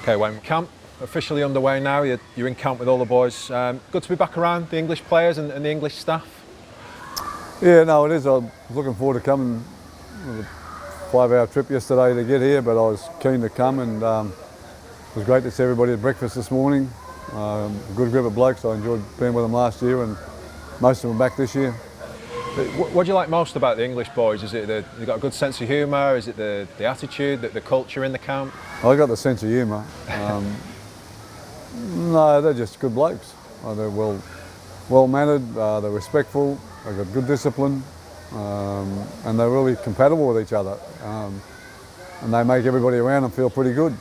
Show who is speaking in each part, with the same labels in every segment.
Speaker 1: Okay, Wayne, camp officially underway now. You're in camp with all the boys. Good to be back around the English players and the English staff.
Speaker 2: Yeah, no, it is. I was looking forward to coming. It was a 5-hour trip yesterday to get here, but I was keen to come, and it was great to see everybody at breakfast this morning. A good group of blokes. I enjoyed being with them last year, and most of them are back this year.
Speaker 1: What do you like most about the English boys? Is it you've got a good sense of humour? Is it the attitude, the culture in the camp?
Speaker 2: I got the sense of humour. No, they're just good blokes. They're well mannered. They're respectful. They've got good discipline, and they're really compatible with each other. And they make everybody around them feel pretty good.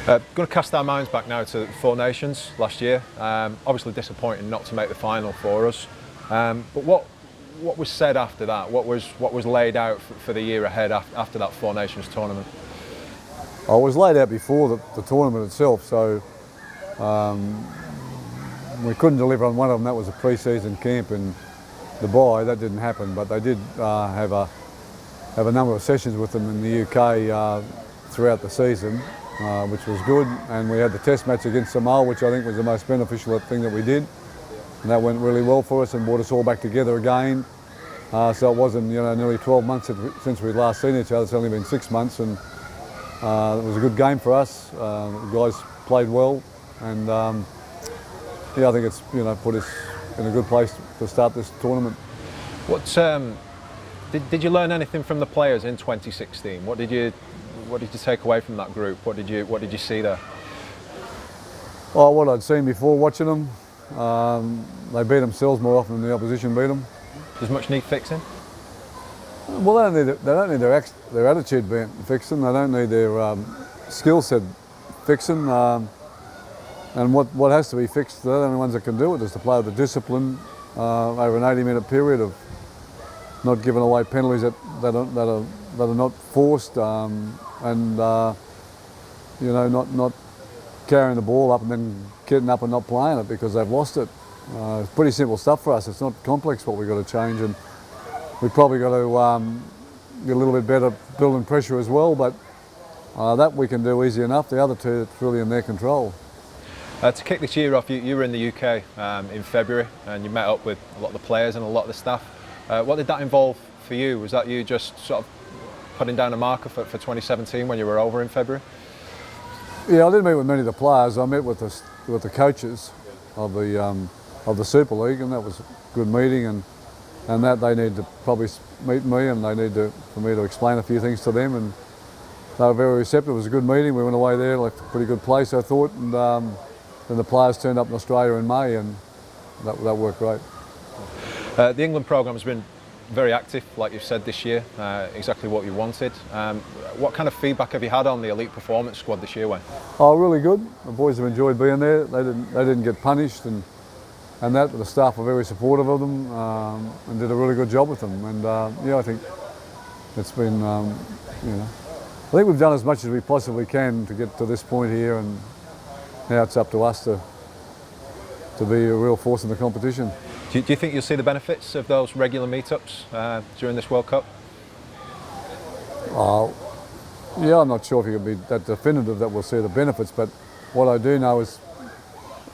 Speaker 1: Going to cast our minds back now to Four Nations last year. Obviously disappointing not to make the final for us. But what was said after that? What was laid out for the year ahead after that Four Nations tournament?
Speaker 2: I was laid out before the tournament itself, so we couldn't deliver on one of them. That was a pre-season camp in Dubai. That didn't happen, but they did have a number of sessions with them in the UK throughout the season, which was good. And we had the test match against Samoa, which I think was the most beneficial thing that we did. And that went really well for us and brought us all back together again. So it wasn't, nearly 12 months since we'd last seen each other. It's only been 6 months, and it was a good game for us. The guys played well, and I think it's put us in a good place to start this tournament.
Speaker 1: Did you learn anything from the players in 2016? What did you take away from that group? What did you see there?
Speaker 2: Oh, what I'd seen before watching them. They beat themselves more often than the opposition beat them.
Speaker 1: Does much need fixing?
Speaker 2: Well, they don't need their attitude fixing. They don't need their skill set fixing. And what has to be fixed, they're the only ones that can do it, is to play with the discipline over an 80-minute period of not giving away penalties that are not forced, and not carrying the ball up and then getting up and not playing it because they've lost it. It's pretty simple stuff for us. It's not complex what we've got to change, and we've probably got to get a little bit better building pressure as well, but that we can do easy enough. The other two, it's really in their control.
Speaker 1: To kick this year off, you were in the UK in February, and you met up with a lot of the players and a lot of the staff. What did that involve for you? Was that you just sort of putting down a marker for 2017 when you were over in February?
Speaker 2: Yeah, I didn't meet with many of the players. I met with the coaches of the Super League, and that was a good meeting. And that they need to probably meet me, and they need for me to explain a few things to them. And they were very receptive. It was a good meeting. We went away there, left a pretty good place, I thought. And then the players turned up in Australia in May, and that worked great.
Speaker 1: The England programme has been very active, like you've said, this year. Exactly what you wanted. What kind of feedback have you had on the elite performance squad this year, Wayne?
Speaker 2: Oh, really good. The boys have enjoyed being there. They didn't get punished, and the staff were very supportive of them and did a really good job with them. And I think it's been, I think we've done as much as we possibly can to get to this point here, and now it's up to us to be a real force in the competition.
Speaker 1: Do you think you'll see the benefits of those regular meetups during this World Cup?
Speaker 2: Yeah, I'm not sure if you can be that definitive that we'll see the benefits, but what I do know is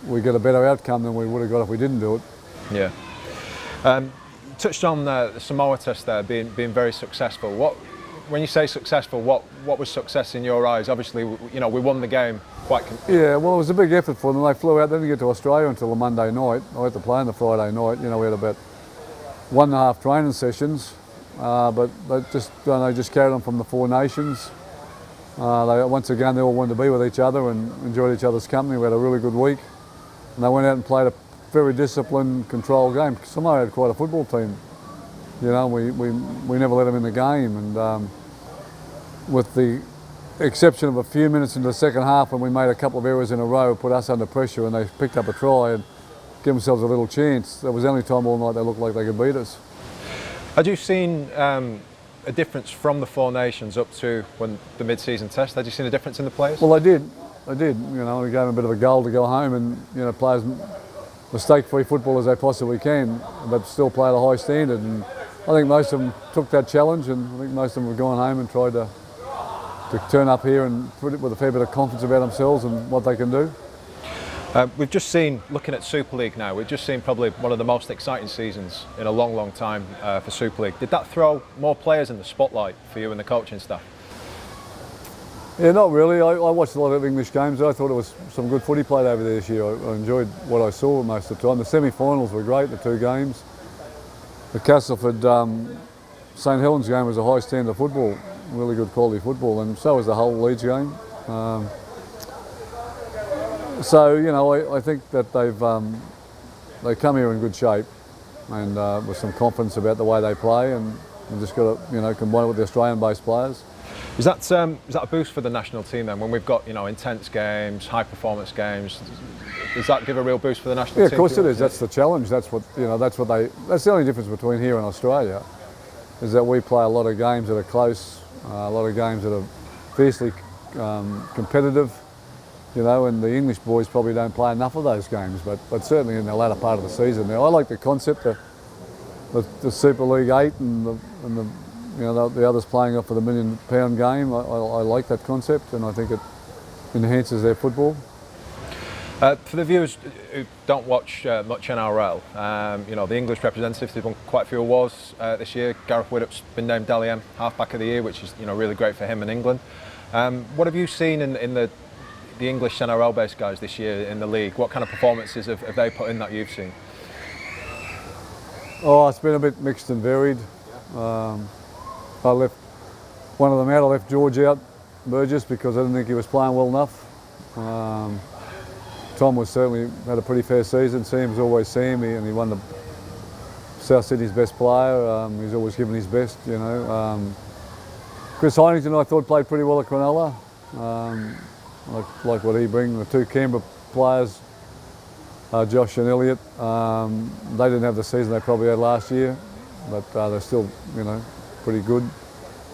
Speaker 2: we get a better outcome than we would have got if we didn't do it.
Speaker 1: Yeah. Touched on the Samoa test there being very successful. When you say successful, what was success in your eyes? Obviously, we won the game quite.
Speaker 2: Yeah, well, it was a big effort for them. They flew out. They didn't get to Australia until the Monday night. I had to play on the Friday night. We had about 1.5 training sessions, but they just carried on from the Four Nations. Once again, they all wanted to be with each other and enjoyed each other's company. We had a really good week, and they went out and played a very disciplined, controlled game. Samoa had quite a football team. We never let them in the game, and with the exception of a few minutes into the second half when we made a couple of errors in a row, put us under pressure, and they picked up a try and gave themselves a little chance. That was the only time all night they looked like they could beat us.
Speaker 1: Had you seen a difference from the Four Nations up to the mid-season test? Had you seen a difference in the players?
Speaker 2: Well, I did. We gave them a bit of a goal to go home, and players mistake-free football as they possibly can, but still play at a high standard. And I think most of them took that challenge, and I think most of them have gone home and tried to to turn up here and put it with a fair bit of confidence about themselves and what they can do.
Speaker 1: We've just seen, looking at Super League now, we've just seen probably one of the most exciting seasons in a long, long time for Super League. Did that throw more players in the spotlight for you and the coaching staff?
Speaker 2: Yeah, not really. I watched a lot of English games. I thought it was some good footy played over there this year. I enjoyed what I saw most of the time. The semi-finals were great, the two games. The Castleford St Helens game was a high standard of football, really good quality football, and so was the whole Leeds game. So, you know, I think that they come here in good shape and with some confidence about the way they play, and we've just got to, you know, combine it with the Australian-based players.
Speaker 1: Is that a boost for the national team then, when we've got, you know, intense games, high performance games? Does that give a real boost for the national team?
Speaker 2: Yeah, of course it is. That's the challenge. That's what, you know, that's the only difference between here and Australia, is that we play a lot of games that are close, a lot of games that are fiercely competitive, you know, and the English boys probably don't play enough of those games, but certainly in the latter part of the season. Now, I like the concept of the Super League 8 and the you know, the others playing up for the £1 million game. I like that concept, and I think it enhances their football.
Speaker 1: For the viewers who don't watch much NRL, you know, the English representatives, they've won quite a few awards this year. Gareth Widdop's been named Dally M Halfback of the Year, which is, you know, really great for him in England. What have you seen in the English NRL-based guys this year in the league? What kind of performances have they put in that you've seen?
Speaker 2: Oh, it's been a bit mixed and varied. I left one of them out. I left George out, Burgess, because I didn't think he was playing well enough. Tom was certainly had a pretty fair season. Sam's always Sam, and he won the South Sydney's best player. He's always given his best, you know. Chris Heinington, I thought, played pretty well at Cronulla. Like what he brings. The two Canberra players, Josh and Elliott, they didn't have the season they probably had last year, but they're still, you know, pretty good.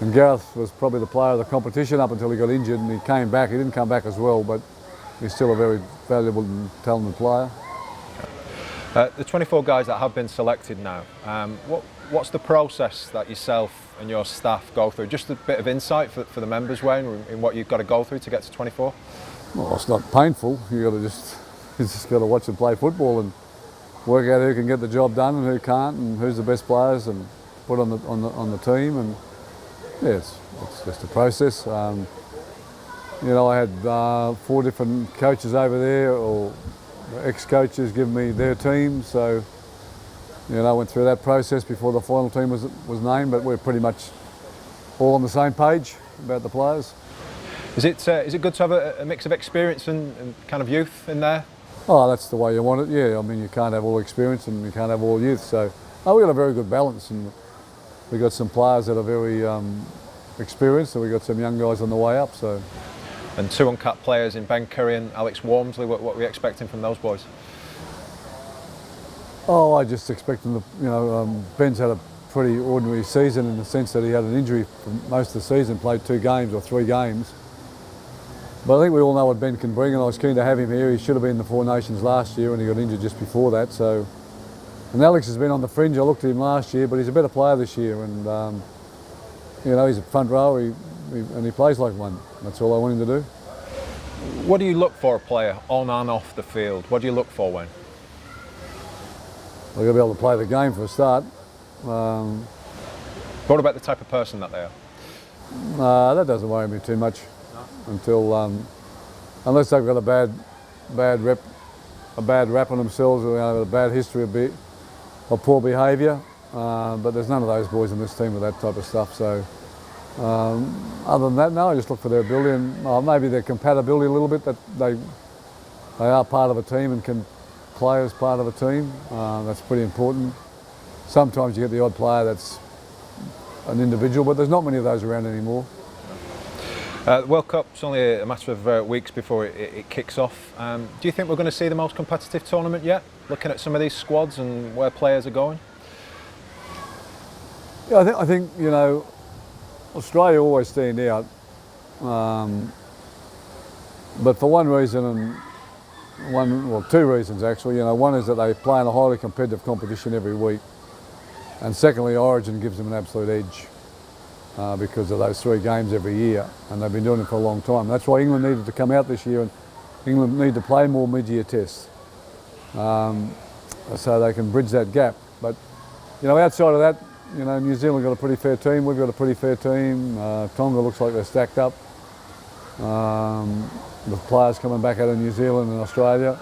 Speaker 2: And Gareth was probably the player of the competition up until he got injured, and he came back. He didn't come back as well, but he's still a very valuable and talented player.
Speaker 1: The 24 guys that have been selected now, what's the process that yourself and your staff go through? Just a bit of insight for the members, Wayne, in what you've got to go through to get to 24?
Speaker 2: Well, it's not painful. You just got to watch them play football and work out who can get the job done and who can't, and who's the best players, and put on the team. And yeah, it's just a process. You know, I had 4 different coaches over there, or ex-coaches, give me their team. So, you know, I went through that process before the final team was named. But we're pretty much all on the same page about the players.
Speaker 1: Is it good to have a mix of experience and kind of youth in there?
Speaker 2: Oh, that's the way you want it. Yeah, I mean, you can't have all experience and you can't have all youth. So, we've got a very good balance, and we've got some players that are very experienced, and we've got some young guys on the way up. So.
Speaker 1: And 2 uncapped players in Ben Curry and Alex Wormsley. What are we expecting from those boys?
Speaker 2: Oh, I just expect them to, you know, Ben's had a pretty ordinary season in the sense that he had an injury for most of the season, played 2 games or 3 games. But I think we all know what Ben can bring, and I was keen to have him here. He should have been in the 4 Nations last year, and he got injured just before that. So, and Alex has been on the fringe. I looked at him last year, but he's a better player this year, and you know, he's a front row, and he plays like one. That's all I want him to do.
Speaker 1: What do you look for a player on and off the field? What do you look for, Wayne?
Speaker 2: They've got to be able to play the game for a start.
Speaker 1: What about the type of person that they are?
Speaker 2: That doesn't worry me too much until, unless they've got a bad rap on themselves, or a bad history of poor behaviour. But there's none of those boys in this team with that type of stuff. So other than that, no, I just look for their ability and maybe their compatibility a little bit, that they are part of a team and can play as part of a team. That's pretty important. Sometimes you get the odd player that's an individual, but there's not many of those around anymore.
Speaker 1: The World Cup's only a matter of weeks before it kicks off. Do you think we're going to see the most competitive tournament yet, looking at some of these squads and where players are going?
Speaker 2: Yeah, I think you know, Australia always stand out, but for one reason, and 2 reasons actually. You know, one is that they play in a highly competitive competition every week, and secondly, Origin gives them an absolute edge. because of those 3 games every year, and they've been doing it for a long time. That's why England needed to come out this year, and England need to play more mid-year tests so they can bridge that gap. But outside of that, New Zealand got a pretty fair team. We've got a pretty fair team. Tonga looks like they're stacked up. The players coming back out of New Zealand and Australia.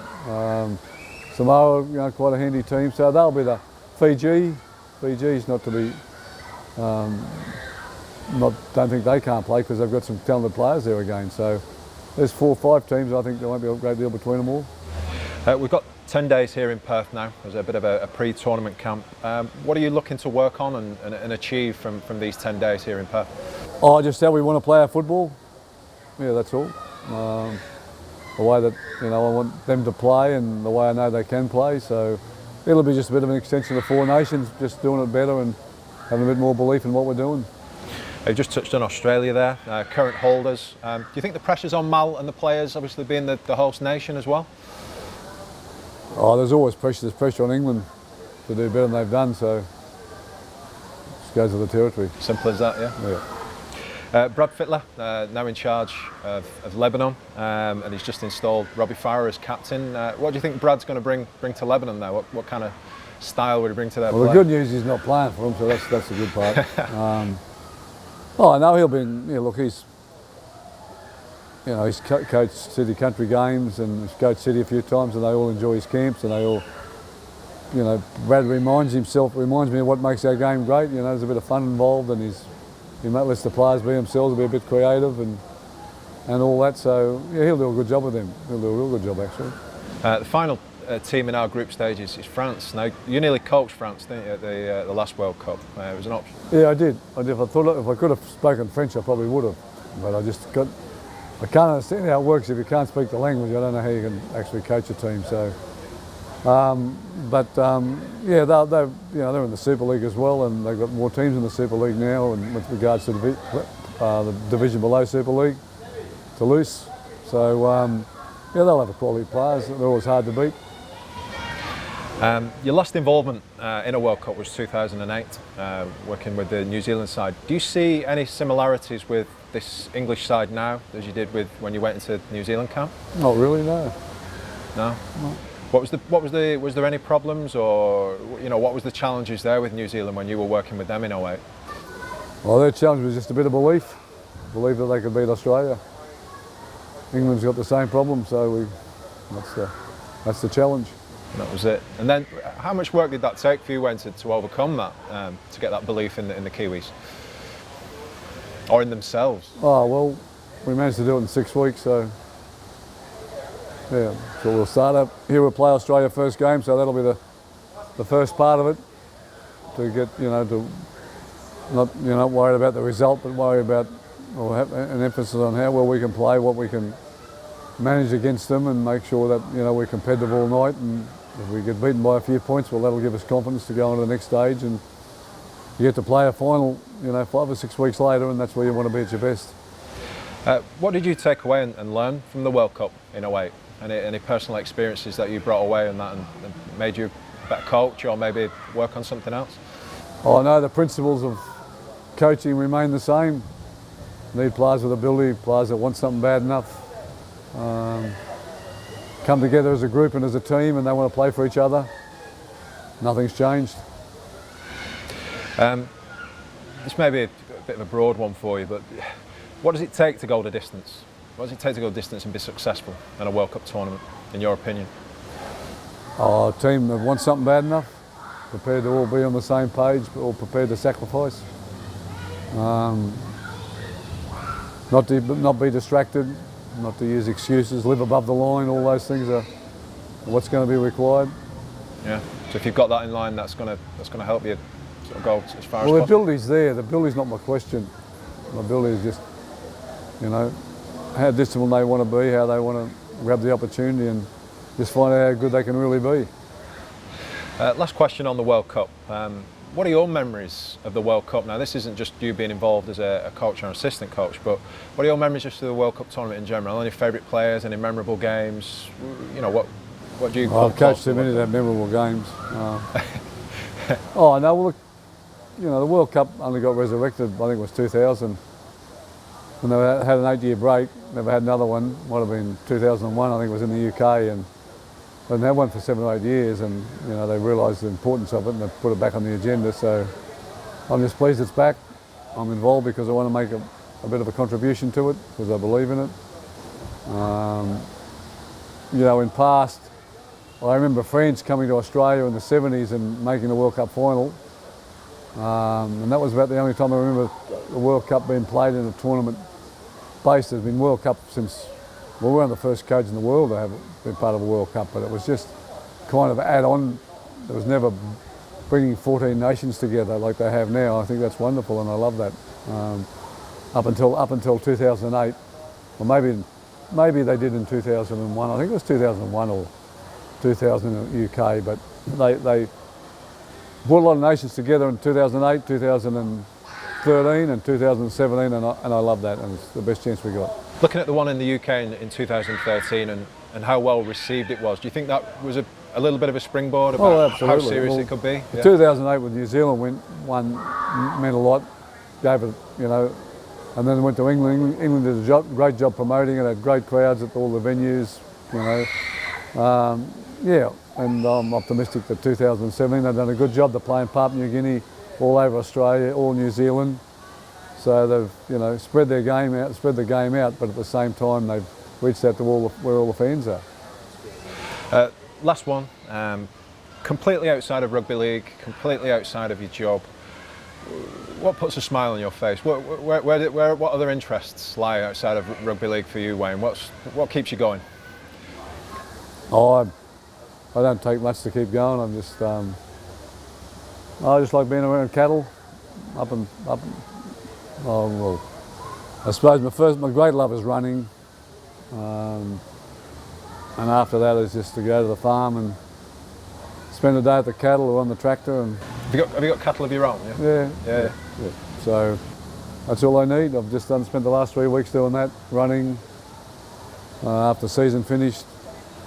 Speaker 2: Samoa, quite a handy team. So they'll be the Fiji. Fiji's not to be. Don't think they can't play because they've got some talented players there again. So there's 4 or 5 teams. I think there won't be a great deal between them all.
Speaker 1: We've got 10 days here in Perth now. There's a bit of a pre-tournament camp. What are you looking to work on and achieve from these 10 days here in Perth?
Speaker 2: Oh, just how we want to play our football. Yeah, that's all. The way that I want them to play and the way I know they can play. So it'll be just a bit of an extension of 4 Nations, just doing it better and having a bit more belief in what we're doing.
Speaker 1: You just touched on Australia there, current holders. Do you think the pressure's on Mal and the players, obviously being the host nation as well?
Speaker 2: Oh, there's always pressure. There's pressure on England to do better than they've done, so it just goes with the territory.
Speaker 1: Simple as that, yeah? Brad Fittler, now in charge of Lebanon, and he's just installed Robbie Farah as captain. What do you think Brad's going to bring to Lebanon now? What kind of style would he bring to their play?
Speaker 2: The good news is he's not playing for them, so that's the good part. I know he'll be. Look, he's coached City country games and he's coached City a few times, and they all enjoy his camps, and they all. Brad reminds me of what makes our game great. There's a bit of fun involved, and he lets the players be themselves, be a bit creative and all that. So yeah, he'll do a good job with them. He'll do a real good job actually.
Speaker 1: The final team in our group stage is France. Now you nearly coached France, didn't you, at the last World Cup? It was an option.
Speaker 2: Yeah, I did. If I could have spoken French, I probably would have. But I can't understand how it works if you can't speak the language. I don't know how you can actually coach a team. So, yeah, they're in the Super League as well, and they've got more teams in the Super League now. And with regards to the division below Super League, Toulouse. So, yeah, they'll have quality players. They're always hard to beat.
Speaker 1: Your last involvement in a World Cup was 2008, working with the New Zealand side. Do you see any similarities with this English side now, as you did when you went into New Zealand camp?
Speaker 2: Not really, no.
Speaker 1: No. Was there any problems, or what was the challenges there with New Zealand when you were working with them in 08?
Speaker 2: Well, their challenge was just a bit of belief that they could beat Australia. England's got the same problem, so that's the challenge.
Speaker 1: That was it. And then, how much work did that take for you, Wayne, to overcome that, to get that belief in the Kiwis, or in themselves?
Speaker 2: Oh well, we managed to do it in 6 weeks, so yeah. So we'll start up here. We'll play Australia first game, so that'll be the first part of it. To get to not worried about the result, but worry about or have an emphasis on how well we can play, what we can manage against them, and make sure that we're competitive all night. And if we get beaten by a few points, well, that'll give us confidence to go on to the next stage, and you get to play a final 5 or 6 weeks later, and that's where you want to be at your best.
Speaker 1: What did you take away and learn from the World Cup in 08? Any personal experiences that you brought away and made you a better coach, or maybe work on something else?
Speaker 2: Oh no, the principles of coaching remain the same. Need players with ability, players that want something bad enough. Come together as a group and as a team, and they want to play for each other. Nothing's changed.
Speaker 1: This may be a bit of a broad one for you, but what does it take to go the distance? What does it take to go the distance and be successful in a World Cup tournament, in your opinion?
Speaker 2: A team that wants something bad enough, prepared to all be on the same page, but all prepared to sacrifice. Not be distracted, not to use excuses, live above the line. All those things are what's going to be required.
Speaker 1: Yeah. So if you've got that in line, that's going to help you sort of go as far as possible.
Speaker 2: Well, the ability's there. The ability's not my question. My ability is just, how disciplined they want to be, how they want to grab the opportunity, and just find out how good they can really be.
Speaker 1: Last question on the World Cup. What are your memories of the World Cup? Now, this isn't just you being involved as a coach or an assistant coach, but what are your memories just of the World Cup tournament in general? Any favourite players, any memorable games? What do you?
Speaker 2: I've coached too many of those memorable games. Oh no, well, look, the World Cup only got resurrected, I think it was 2000. When they had an 8-year break, never had another one. Might have been 2001, I think it was in the UK, and they didn't have one for 7 or 8 years, and they realised the importance of it and they put it back on the agenda. So I'm just pleased it's back. I'm involved because I want to make a bit of a contribution to it because I believe in it. In past, I remember France coming to Australia in the 70s and making the World Cup final. And that was about the only time I remember the World Cup being played in a tournament base. There's been World Cup since, well, we're one of the first codes in the world to have been part of a World Cup, but it was just kind of add-on. There was never bringing 14 nations together like they have now. I think that's wonderful and I love that. Up until 2008, or maybe they did in 2001. I think it was 2001 or 2000 in the UK, but they brought a lot of nations together in 2008, 2013 and 2017, and I love that, and it's the best chance we got.
Speaker 1: Looking at the one in the UK in 2013 and how well received it was, do you think that was a little bit of a springboard about how serious it could be?
Speaker 2: Yeah. 2008 with New Zealand won meant a lot, gave it, and then went to England. England did a great job promoting it, had great crowds at all the venues, and I'm optimistic that 2017 they've done a good job. They're playing Papua New Guinea, all over Australia, all New Zealand. So they've spread the game out, but at the same time they've reached out to where all the fans are.
Speaker 1: Last one, completely outside of rugby league, completely outside of your job. What puts a smile on your face? What other interests lie outside of rugby league for you, Wayne? What keeps you going?
Speaker 2: I don't take much to keep going. I just like being around cattle. I suppose my great love is running, and after that is just to go to the farm and spend the day at the cattle or on the tractor. And
Speaker 1: have you got cattle of your own?
Speaker 2: Yeah. So that's all I need. I've just spent the last 3 weeks doing that, running. After the season finished,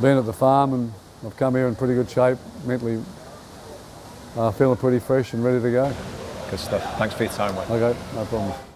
Speaker 2: been at the farm, and I've come here in pretty good shape, mentally feeling pretty fresh and ready to go.
Speaker 1: Good stuff. Thanks for your time, Wayne.
Speaker 2: Okay, no problem.